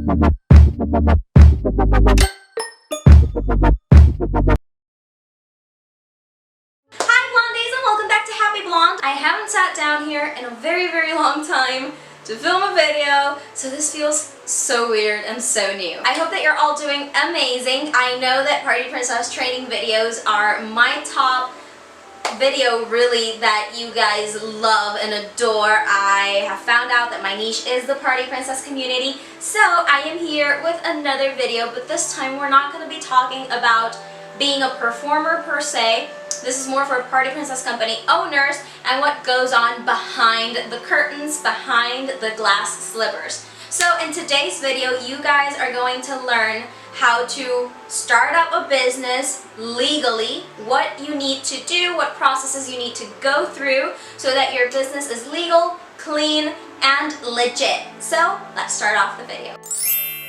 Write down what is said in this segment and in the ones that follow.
Hi Blondies and welcome back to Happy Blonde. I haven't sat down here in a very long time to film a video, so this feels so weird and so new. I hope that you're all doing amazing. I know that Party Princess training videos are my top video really that you guys love and adore. I have found out that my niche is the Party Princess community, so I am here with another video, but this time we're not going to be talking about being a performer per se. This is more for Party Princess company owners and what goes on behind the curtains, behind the glass slivers. So in today's video, you guys are going to learn how to start up a business legally, what you need to do, what processes you need to go through so that your business is legal, clean, and legit. So let's start off the video.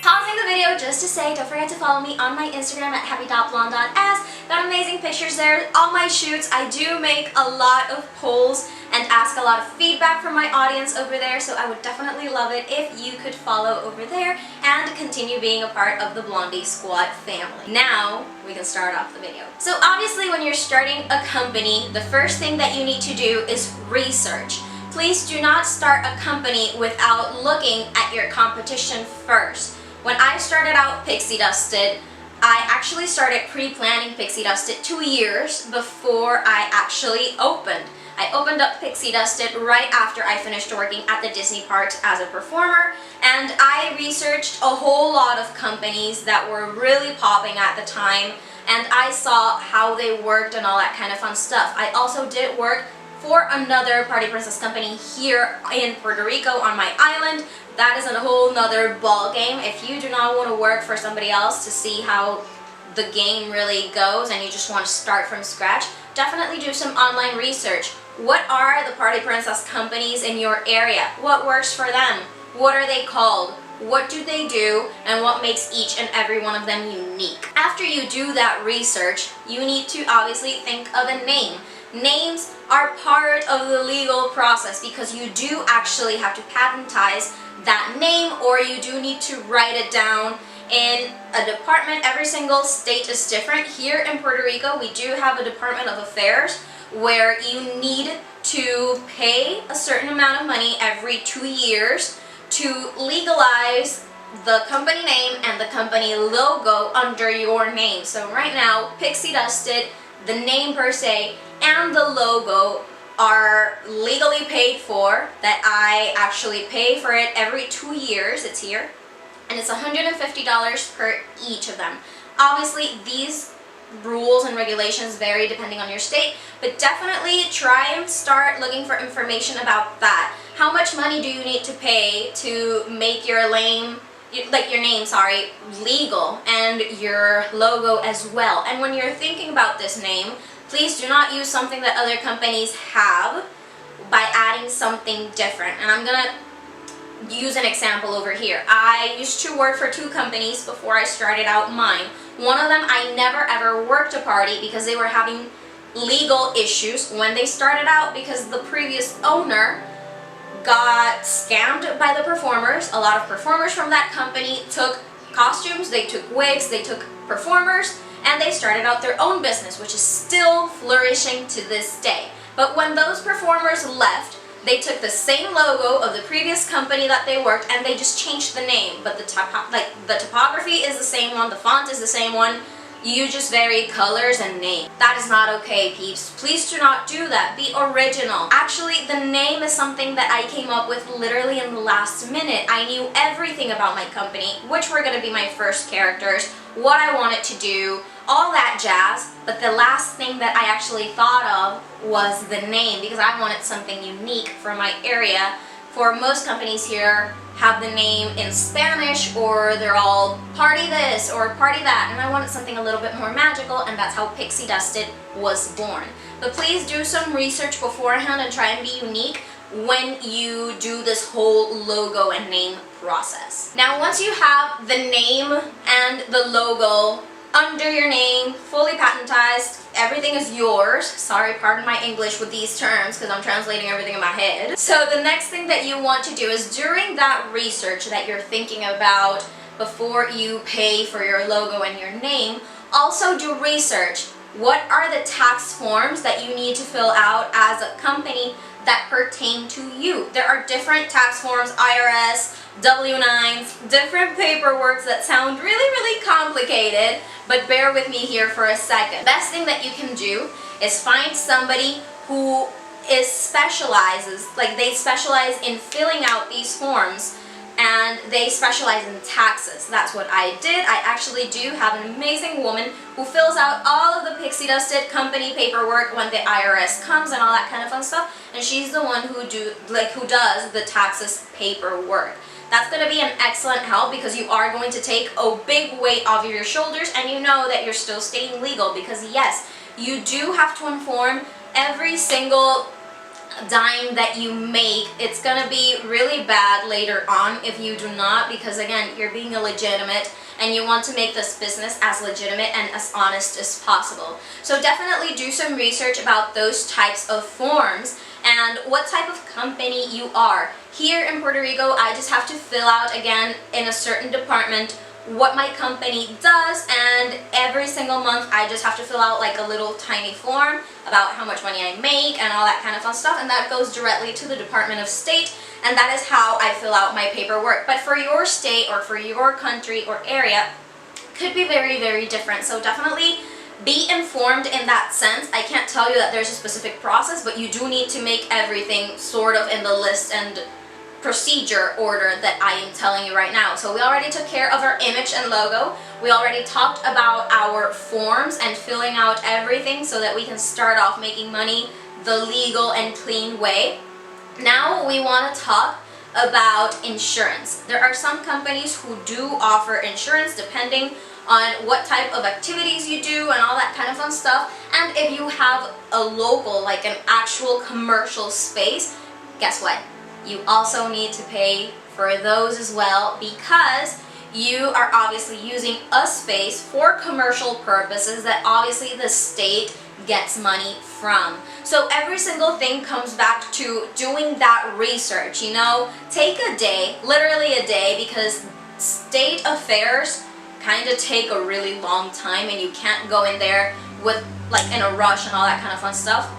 Pausing the video just to say, don't forget to follow me on my Instagram at happy.blonde.s. Got amazing pictures there. All my shoots, I do make a lot of polls and ask a lot of feedback from my audience over there, so I would definitely love it if you could follow over there and continue being a part of the Blondie Squad family. Now, we can start off the video. So obviously when you're starting a company, the first thing that you need to do is research. Please do not start a company without looking at your competition first. When I started out Pixie Dusted, I actually started pre-planning Pixie Dusted 2 years before I actually opened. I opened up Pixie Dusted right after I finished working at the Disney parks as a performer, and I researched a whole lot of companies that were really popping at the time, and I saw how they worked and all that kind of fun stuff. I also did work for another Party Princess company here in Puerto Rico on my island. That is a whole nother ball game. If you do not want to work for somebody else to see how the game really goes and you just want to start from scratch, definitely do some online research. What are the Party Princess companies in your area? What works for them? What are they called? What do they do? And what makes each and every one of them unique? After you do that research, you need to obviously think of a name. Names are part of the legal process because you do actually have to patentize that name, or you do need to write it down in a department. Every single state is different. Here in Puerto Rico, we do have a Department of Affairs where you need to pay a certain amount of money every 2 years to legalize the company name and the company logo under your name. So right now, Pixie Dusted, the name per se, and the logo are legally paid for. That I actually pay for it every 2 years. It's here, and it's $150 per each of them. Obviously, these rules and regulations vary depending on your state, but definitely try and start looking for information about that. How much money do you need to pay to make your name, legal, and your logo as well? And when you're thinking about this name, please do not use something that other companies have by adding something different. And I'm gonna use an example over here. I used to work for 2 companies before I started out mine. One of them I never ever worked a party because they were having legal issues when they started out because the previous owner got scammed by the performers. A lot of performers from that company took costumes, they took wigs, they took performers, and they started out their own business, which is still flourishing to this day. But when those performers left, they took the same logo of the previous company that they worked and they just changed the name. But the topography is the same one, the font is the same one. You just vary colors and name. That is not okay, peeps. Please do not do that. Be original. Actually, the name is something that I came up with literally in the last minute. I knew everything about my company, which were going to be my first characters, what I wanted to do, all that jazz. But the last thing that I actually thought of was the name because I wanted something unique for my area. For most companies here have the name in Spanish, or they're all party this or party that, and I wanted something a little bit more magical, and that's how Pixie Dusted was born. But please do some research beforehand and try and be unique when you do this whole logo and name process. Now once you have the name and the logo under your name, fully patentized, everything is yours. Sorry, pardon my English with these terms because I'm translating everything in my head. So the next thing that you want to do is during that research that you're thinking about before you pay for your logo and your name, also do research. What are the tax forms that you need to fill out as a company that pertain to you? There are different tax forms, IRS, W-9s, different paperwork that sound really, really complicated, but bear with me here for a second. Best thing that you can do is find somebody who specializes in filling out these forms, and they specialize in taxes. That's what I did. I actually do have an amazing woman who fills out all of the pixie dusted company paperwork when the IRS comes and all that kind of fun stuff, and she's the one who does the taxes paperwork. That's going to be an excellent help because you are going to take a big weight off of your shoulders, and you know that you're still staying legal, because yes, you do have to inform every single dime that you make. It's gonna be really bad later on if you do not, because again, you're being illegitimate and you want to make this business as legitimate and as honest as possible. So definitely do some research about those types of forms and what type of company you are. Here in Puerto Rico, I just have to fill out again in a certain department what my company does, and every single month I just have to fill out like a little tiny form about how much money I make and all that kind of fun stuff, and that goes directly to the Department of State, and that is how I fill out my paperwork. But for your state or for your country or area, could be very, very different. So definitely be informed in that sense. I can't tell you that there's a specific process, but you do need to make everything sort of in the list and procedure order that I am telling you right now. So we already took care of our image and logo. We already talked about our forms and filling out everything so that we can start off making money the legal and clean way. Now we want to talk about insurance. There are some companies who do offer insurance depending on what type of activities you do and all that kind of fun stuff. And if you have a local, like an actual commercial space, guess what? You also need to pay for those as well, because you are obviously using a space for commercial purposes that obviously the state gets money from. So every single thing comes back to doing that research, you know? Take a day, literally a day, because state affairs kind of take a really long time and you can't go in there with like in a rush and all that kind of fun stuff.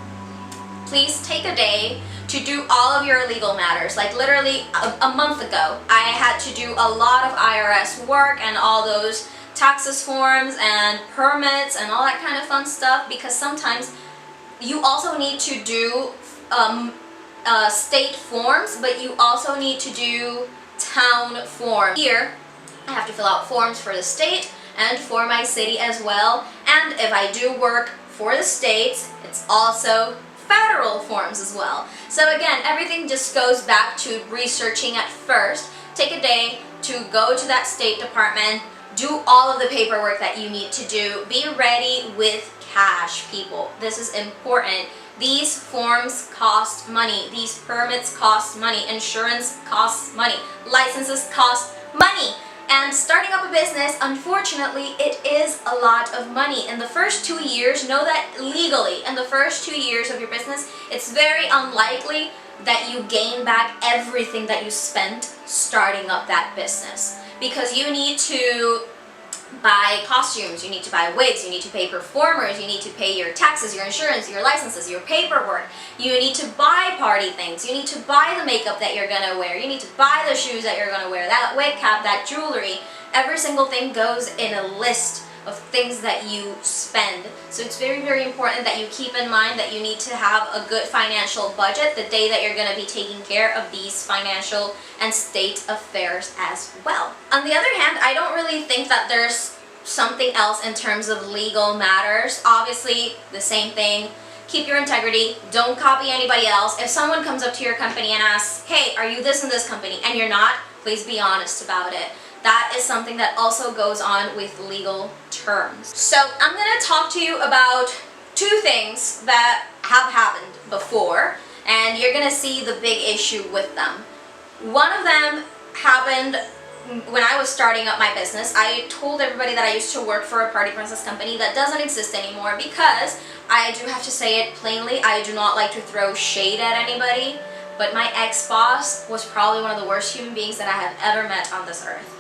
Please take a day to do all of your legal matters. Like literally a month ago, I had to do a lot of IRS work and all those taxes forms and permits and all that kind of fun stuff, because sometimes you also need to do state forms, but you also need to do town forms. Here, I have to fill out forms for the state and for my city as well. And if I do work for the states, it's also federal forms as well. So again, everything just goes back to researching at first. Take a day to go to that State Department, do all of the paperwork that you need to do. Be ready with cash, people. This is important. These forms cost money. These permits cost money. Insurance costs money. Licenses cost money. And starting up a business, unfortunately, it is a lot of money. In the first 2 years, know that legally, in the first 2 years of your business, it's very unlikely that you gain back everything that you spent starting up that business. Because you need to buy costumes, you need to buy wigs, you need to pay performers, you need to pay your taxes, your insurance, your licenses, your paperwork. You need to buy party things, you need to buy the makeup that you're gonna wear, you need to buy the shoes that you're gonna wear, that wig cap, that jewelry. Every single thing goes in a list of things that you spend. So it's very, very important that you keep in mind that you need to have a good financial budget the day that you're going to be taking care of these financial and state affairs as well. On the other hand, I don't really think that there's something else in terms of legal matters. Obviously, the same thing. Keep your integrity. Don't copy anybody else. If someone comes up to your company and asks, hey, are you this and this company? And you're not, please be honest about it. That is something that also goes on with legal terms. So I'm going to talk to you about two things that have happened before, and you're going to see the big issue with them. One of them happened when I was starting up my business. I told everybody that I used to work for a Party Princess company that doesn't exist anymore, because I do have to say it plainly, I do not like to throw shade at anybody, but my ex-boss was probably one of the worst human beings that I have ever met on this earth.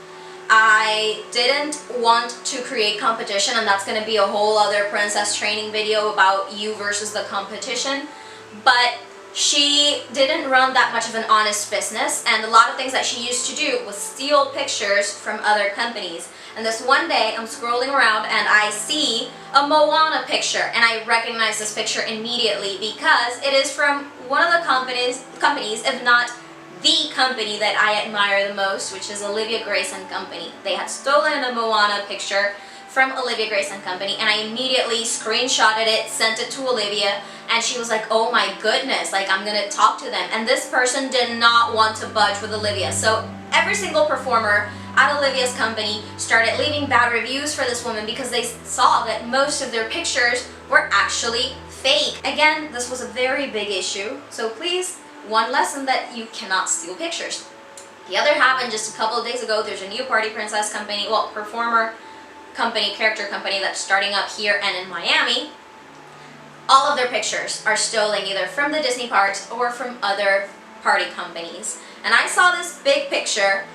I I didn't want to create competition, and that's going to be a whole other princess training video about you versus the competition, but she didn't run that much of an honest business, and a lot of things that she used to do was steal pictures from other companies. And this one day, I'm scrolling around and I see a Moana picture, and I recognize this picture immediately because it is from one of the companies, if not the company that I admire the most, which is Olivia Grace and Company. They had stolen a Moana picture from Olivia Grace and Company, and I immediately screenshotted it, sent it to Olivia, and she was like, oh my goodness, like, I'm gonna talk to them. And this person did not want to budge with Olivia. So every single performer at Olivia's company started leaving bad reviews for this woman because they saw that most of their pictures were actually fake. Again, this was a very big issue, so please, one lesson that you cannot steal pictures. The other happened just a couple of days ago. There's a new party princess company, well, performer company, character company that's starting up here and in Miami. All of their pictures are stolen either from the Disney parks or from other party companies. And I saw this big picture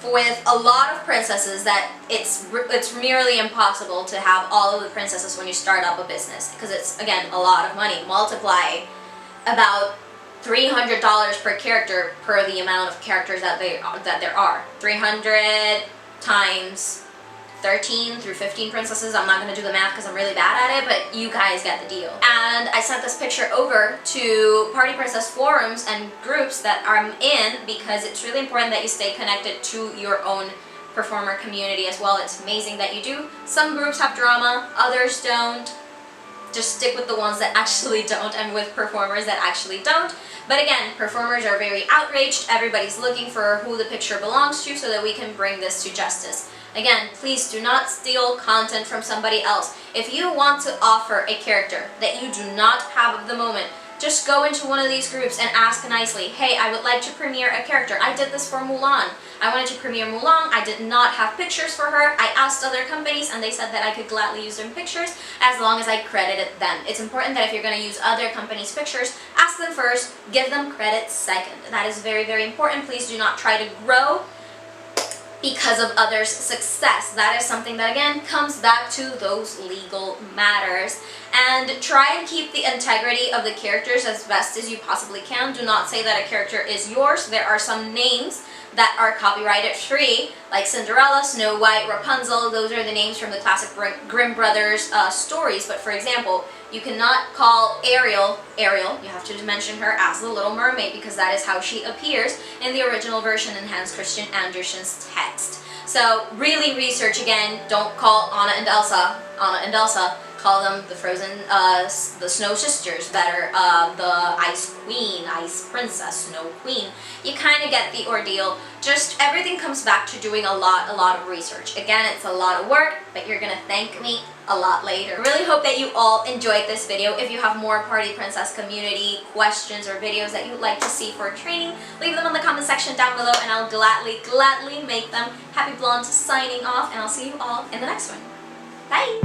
with a lot of princesses that it's merely impossible to have all of the princesses when you start up a business, because it's, again, a lot of money. Multiply about $300 per character per the amount of characters that there are. 300 times 13 through 15 princesses. I'm not going to do the math because I'm really bad at it, but you guys get the deal. And I sent this picture over to Party Princess forums and groups that I'm in because it's really important that you stay connected to your own performer community as well. It's amazing that you do. Some groups have drama, others don't. Just stick with the ones that actually don't and with performers that actually don't. But again, performers are very outraged. Everybody's looking for who the picture belongs to so that we can bring this to justice. Again, please do not steal content from somebody else. If you want to offer a character that you do not have at the moment, just go into one of these groups and ask nicely, hey, I would like to premiere a character. I did this for Mulan. I wanted to premiere Mulan. I did not have pictures for her. I asked other companies and they said that I could gladly use their pictures as long as I credited them. It's important that if you're going to use other companies' pictures, ask them first, give them credit second. That is very, very important. Please do not try to grow because of others' success. That is something that, again, comes back to those legal matters. And try and keep the integrity of the characters as best as you possibly can. Do not say that a character is yours. There are some names that are copyrighted free, like Cinderella, Snow White, Rapunzel. Those are the names from the classic Grimm Brothers stories. But for example, you cannot call Ariel, you have to mention her as the Little Mermaid because that is how she appears in the original version in Hans Christian Andersen's text. So really research again, don't call Anna and Elsa, call them the Frozen, the Snow Sisters better, the Ice Queen, Ice Princess, Snow Queen. You kind of get the ordeal. Just everything comes back to doing a lot of research. Again, it's a lot of work, but you're gonna thank me a lot later. I really hope that you all enjoyed this video. If you have more Party Princess community questions or videos that you'd like to see for training, leave them in the comment section down below and I'll gladly make them. Happy Blonde signing off, and I'll see you all in the next one. Bye!